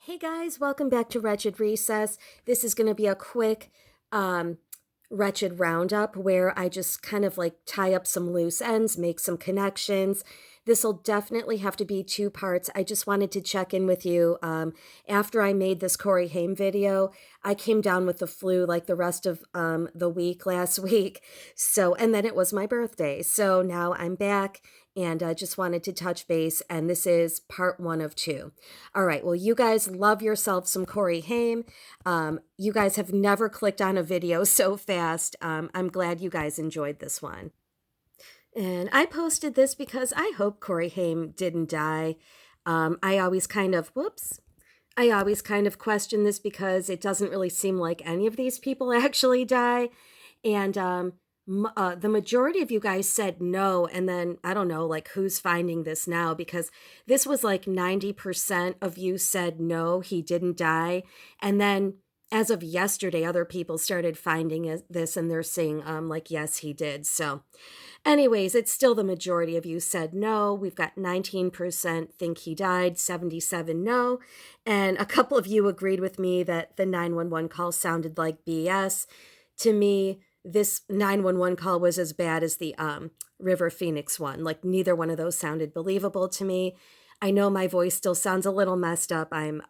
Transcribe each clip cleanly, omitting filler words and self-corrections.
Hey guys, welcome back to Wretched Recess. This is going to be a quick Wretched Roundup where I just kind of like tie up some loose ends, make some connections. This will definitely have to be two parts. I just wanted to check in with you. After I made this Corey Haim video, I came down with the flu like the rest of the week last week. And then it was my birthday. So now I'm back and I just wanted to touch base. And this is part one of two. All right. Well, you guys love yourself some Corey Haim. You guys have never clicked on a video so fast. I'm glad you guys enjoyed this one. And I posted this because I hope Corey Haim didn't die. I always kind of, whoops, I always kind of question this because it doesn't really seem like any of these people actually die. And the majority of you guys said no. And then I don't know, like who's finding this now because this was like 90% of you said no, he didn't die. And then as of yesterday, other people started finding this and they're saying, like, yes, he did. So, anyways, it's still the majority of you said no. We've got 19% think he died, 77 no. And a couple of you agreed with me that the 911 call sounded like BS. To me, this 911 call was as bad as the River Phoenix one. Like, neither one of those sounded believable to me. I know my voice still sounds a little messed up. I'm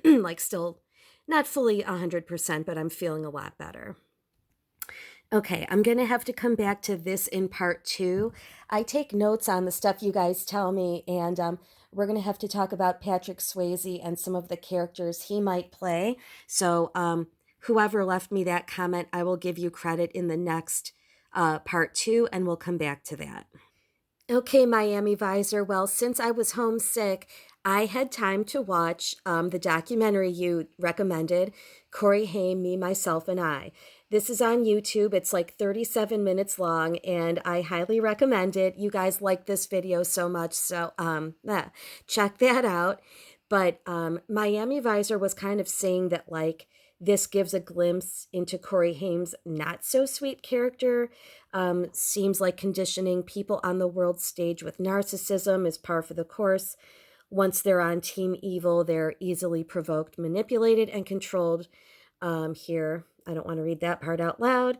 like still not fully 100%, but I'm feeling a lot better. Okay, I'm going to have to come back to this in part two. I take notes on the stuff you guys tell me, and we're going to have to talk about Patrick Swayze and some of the characters he might play. So, whoever left me that comment, I will give you credit in the next part two, and we'll come back to that. Okay, Miami Visor. Well, since I was homesick, I had time to watch the documentary you recommended, Corey Haim, Me, Myself, and I. This is on YouTube. It's like 37 minutes long, and I highly recommend it. You guys like this video so much, so check that out. But Miami Visor was kind of saying that, like, this gives a glimpse into Corey Haim's not-so-sweet character. Seems like conditioning people on the world stage with narcissism is par for the course. Once they're on Team Evil, they're easily provoked, manipulated, and controlled. Here, I don't want to read that part out loud.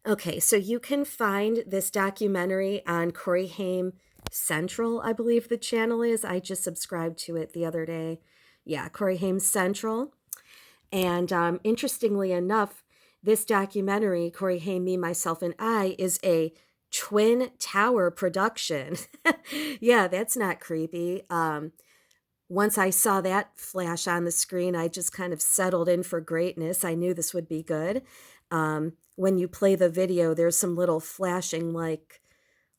Okay, so you can find this documentary on Corey Haim Central, I believe the channel is. I just subscribed to it the other day. Yeah, Corey Haim Central. And interestingly enough, this documentary, Corey Haim, Me, Myself, and I, is a Twin Tower production. Yeah, that's not creepy. Once I saw that flash on the screen, I just kind of settled in for greatness. I knew this would be good. When you play the video, there's some little flashing like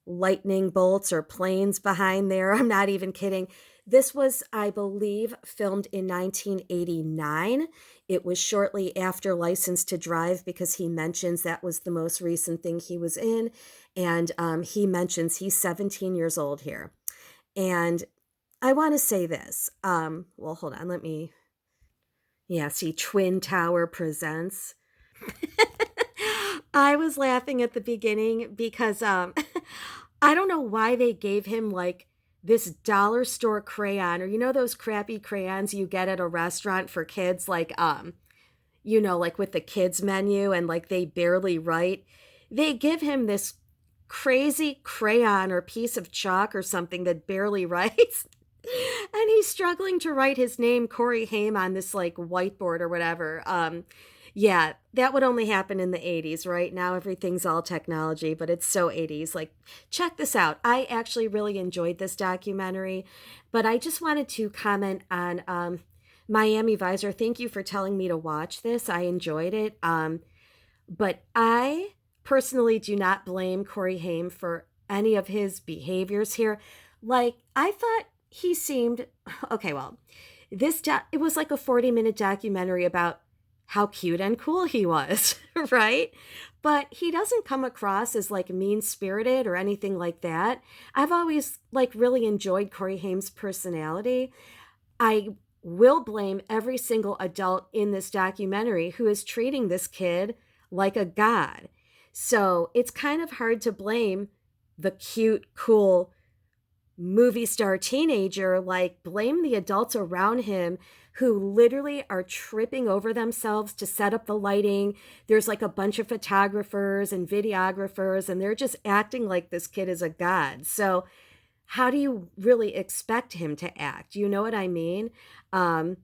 lightning bolts or planes behind there. I'm not even kidding. This was, I believe, filmed in 1989. It was shortly after License to Drive because he mentions that was the most recent thing he was in. And he mentions he's 17 years old here. And I want to say this. Well, hold on. See, Twin Tower Presents. I was laughing at the beginning because I don't know why they gave him like this dollar store crayon, or those crappy crayons you get at a restaurant for kids, like like with the kids menu, and like they barely write. They give him this crazy crayon or piece of chalk or something that barely writes. And he's struggling to write his name, Corey Haim, on this like whiteboard or whatever. Yeah, that would only happen in the 80s, right? Now everything's all technology, but it's so 80s. Like, check this out. I actually really enjoyed this documentary, but I just wanted to comment on Miami Visor. Thank you for telling me to watch this. I enjoyed it. But I personally do not blame Corey Haim for any of his behaviors here. Like, I thought he seemed okay. Well, it was like a 40-minute documentary about how cute and cool he was, right? But he doesn't come across as like mean-spirited or anything like that. I've always like really enjoyed Corey Haim's personality. I will blame every single adult in this documentary who is treating this kid like a god. So it's kind of hard to blame the cute, cool movie star teenager, like blame the adults around him who literally are tripping over themselves to set up the lighting. There's like a bunch of photographers and videographers, and they're just acting like this kid is a god. So, how do you really expect him to act? You know what I mean? Um,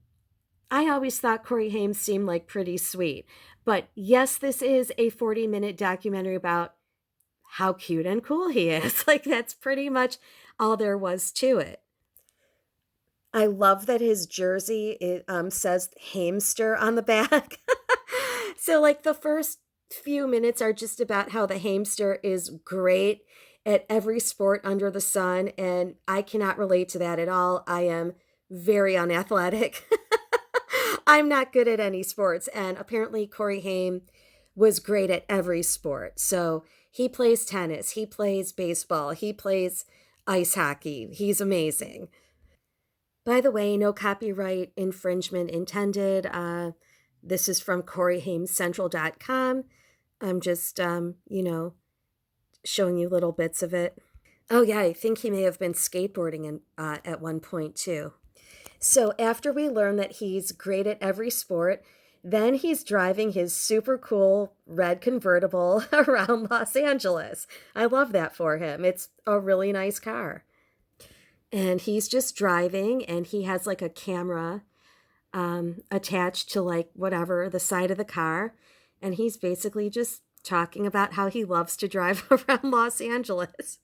I always thought Corey Haim seemed like pretty sweet. But yes, this is a 40-minute documentary about how cute and cool he is. Like, that's pretty much all there was to it. I love that his jersey says Hamster on the back. So, like, the first few minutes are just about how the hamster is great at every sport under the sun. And I cannot relate to that at all. I am very unathletic. I'm not good at any sports. And apparently, Corey Haim was great at every sport. So he plays tennis, he plays baseball, he plays ice hockey. He's amazing. By the way, no copyright infringement intended. This is from CoreyHaimCentral.com. I'm just, showing you little bits of it. Oh, yeah, I think he may have been skateboarding at one point, too. So after we learn that he's great at every sport, then he's driving his super cool red convertible around Los Angeles. I love that for him. It's a really nice car. And he's just driving, and he has like a camera attached to like whatever the side of the car. And he's basically just talking about how he loves to drive around Los Angeles.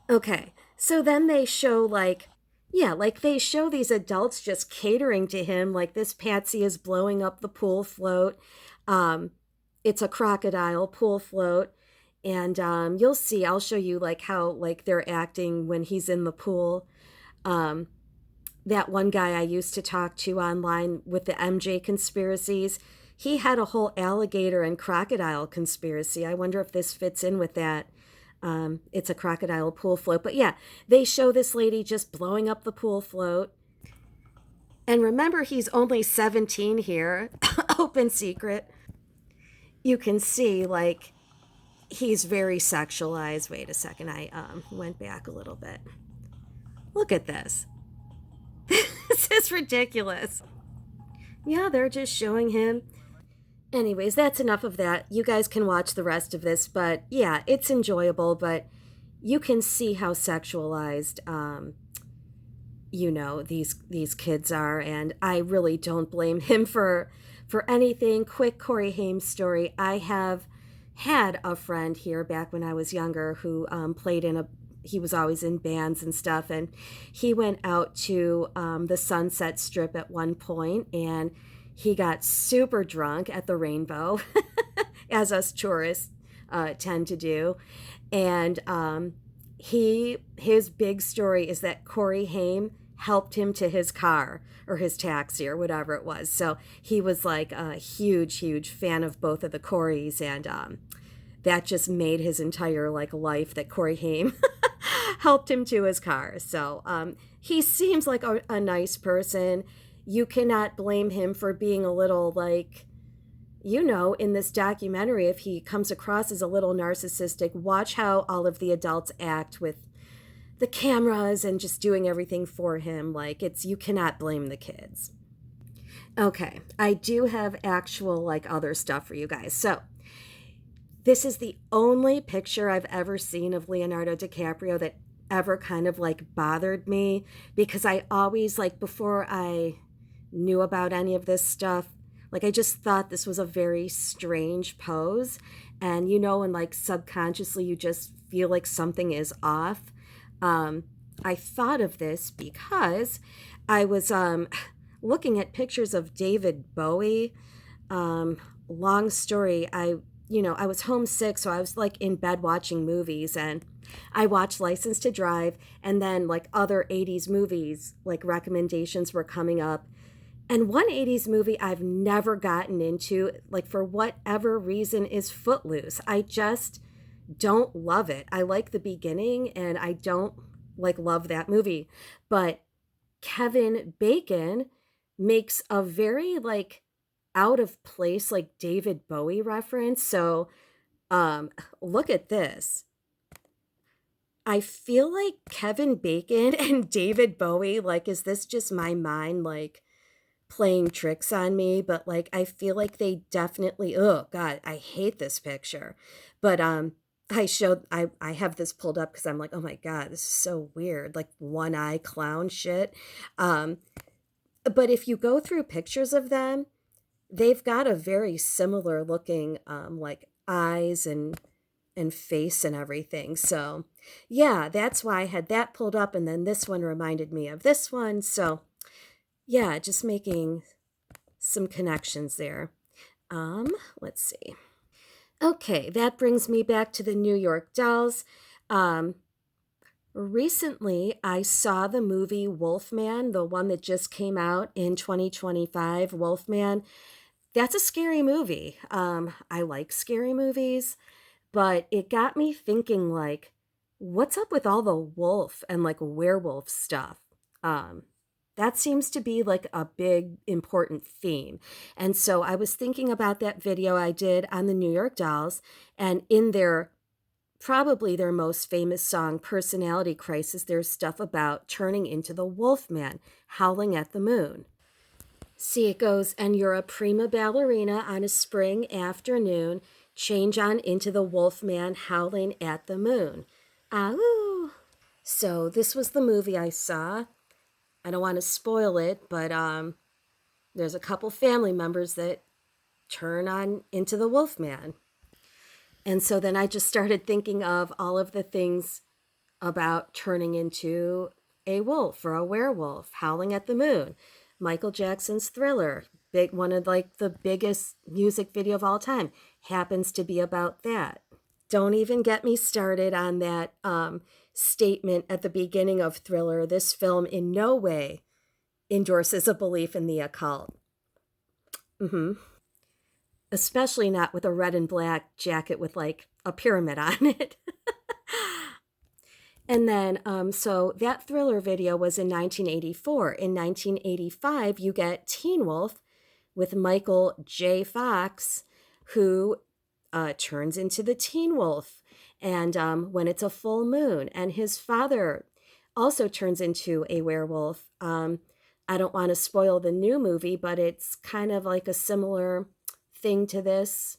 Okay. So then they show like, yeah, like they show these adults just catering to him. Like this Patsy is blowing up the pool float. Um, it's a crocodile pool float. And you'll see, I'll show you like how like they're acting when he's in the pool. Um, that one guy I used to talk to online with the MJ conspiracies, he had a whole alligator and crocodile conspiracy. I wonder if this fits in with that. It's a crocodile pool float. But yeah, they show this lady just blowing up the pool float. And remember, he's only 17 here, open secret. You can see, like, he's very sexualized. Wait a second, I went back a little bit. Look at this. This is ridiculous. Yeah, they're just showing him. Anyways, that's enough of that. You guys can watch the rest of this, but yeah, it's enjoyable, but you can see how sexualized these kids are, and I really don't blame him for anything. Quick Corey Haim story. I have had a friend here back when I was younger who played in a he was always in bands and stuff, and he went out to the Sunset Strip at one point, and he got super drunk at the Rainbow, as us tourists tend to do. And his big story is that Corey Haim helped him to his car or his taxi or whatever it was. So he was like a huge, huge fan of both of the Coreys, and that just made his entire like life that Corey Haim helped him to his car. So he seems like a nice person. You cannot blame him for being a little like, in this documentary, if he comes across as a little narcissistic, watch how all of the adults act with the cameras and just doing everything for him. Like, you cannot blame the kids. Okay, I do have actual like other stuff for you guys. So this is the only picture I've ever seen of Leonardo DiCaprio that ever kind of like bothered me, because I always, like, before I knew about any of this stuff, like, I just thought this was a very strange pose. And, and like subconsciously you just feel like something is off. I thought of this because I was looking at pictures of David Bowie. Long story. I was homesick, so I was like in bed watching movies, and I watched License to Drive, and then like other 80s movies, like recommendations were coming up. And one 80s movie I've never gotten into, like for whatever reason, is Footloose. I just don't love it. I like the beginning, and I don't like love that movie. But Kevin Bacon makes a very like out of place like David Bowie reference. So Um, Look at this. I feel like Kevin Bacon and David Bowie, like, is this just my mind, like, playing tricks on me? But, like, I feel like they definitely, oh God, I hate this picture. But, I have this pulled up because I'm like, oh my God, this is so weird, like one eye clown shit. Um, but if you go through pictures of them, they've got a very similar looking, like eyes and face and everything. So, yeah, that's why I had that pulled up, and then this one reminded me of this one. So, yeah, just making some connections there. Um, let's see. Okay, that brings me back to the New York Dolls. Um, Recently, I saw the movie Wolfman, the one that just came out in 2025, Wolfman. That's a scary movie. I like scary movies. But it got me thinking, like, what's up with all the wolf and like werewolf stuff? Um, that seems to be like a big important theme. And so I was thinking about that video I did on the New York Dolls, and in their probably their most famous song, Personality Crisis, there's stuff about turning into the wolf man, howling at the moon. See, it goes, and you're a prima ballerina on a spring afternoon, change on into the wolf man howling at the moon. Ow! So this was the movie I saw. I don't want to spoil it, but there's a couple family members that turn on into the wolf man. And so then I just started thinking of all of the things about turning into a wolf or a werewolf, howling at the moon. Michael Jackson's Thriller, big one of like the biggest music video of all time, happens to be about that. Don't even get me started on that statement at the beginning of Thriller. This film in no way endorses a belief in the occult. Especially not with a red and black jacket with like a pyramid on it. And then, so that Thriller video was in 1984. In 1985, you get Teen Wolf with Michael J. Fox, who turns into the Teen Wolf, and when it's a full moon, and his father also turns into a werewolf. I don't want to spoil the new movie, but it's kind of like a similar thing to this.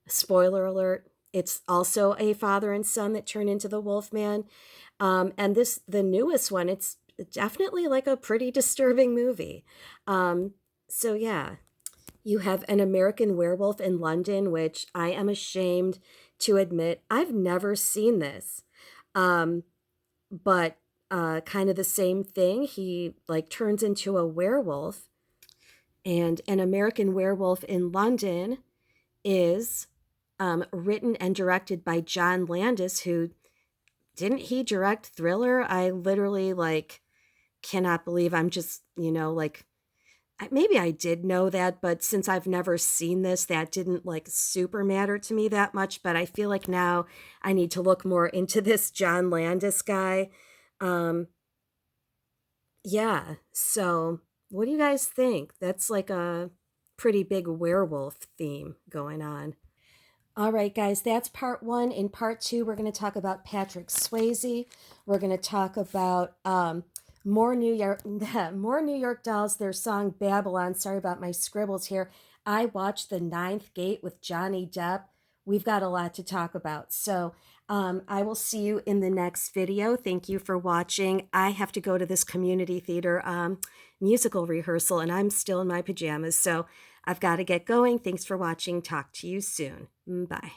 Spoiler alert. It's also a father and son that turn into the Wolfman. And the newest one, it's definitely like a pretty disturbing movie. So yeah, you have An American Werewolf in London, which I am ashamed to admit I've never seen this. But kind of the same thing. He like turns into a werewolf, and An American Werewolf in London is written and directed by John Landis, who didn't he direct Thriller? I literally like cannot believe I'm just, like maybe I did know that, but since I've never seen this, that didn't like super matter to me that much. But I feel like now I need to look more into this John Landis guy. Um, yeah. So what do you guys think? That's like a pretty big werewolf theme going on. All right, guys, that's part one. In part two, we're going to talk about Patrick Swayze. We're going to talk about more New York, more New York Dolls. Their song Babylon. Sorry about my scribbles here. I watched The Ninth Gate with Johnny Depp. We've got a lot to talk about. So I will see you in the next video. Thank you for watching. I have to go to this community theater musical rehearsal, and I'm still in my pajamas. So I've got to get going. Thanks for watching. Talk to you soon. Bye.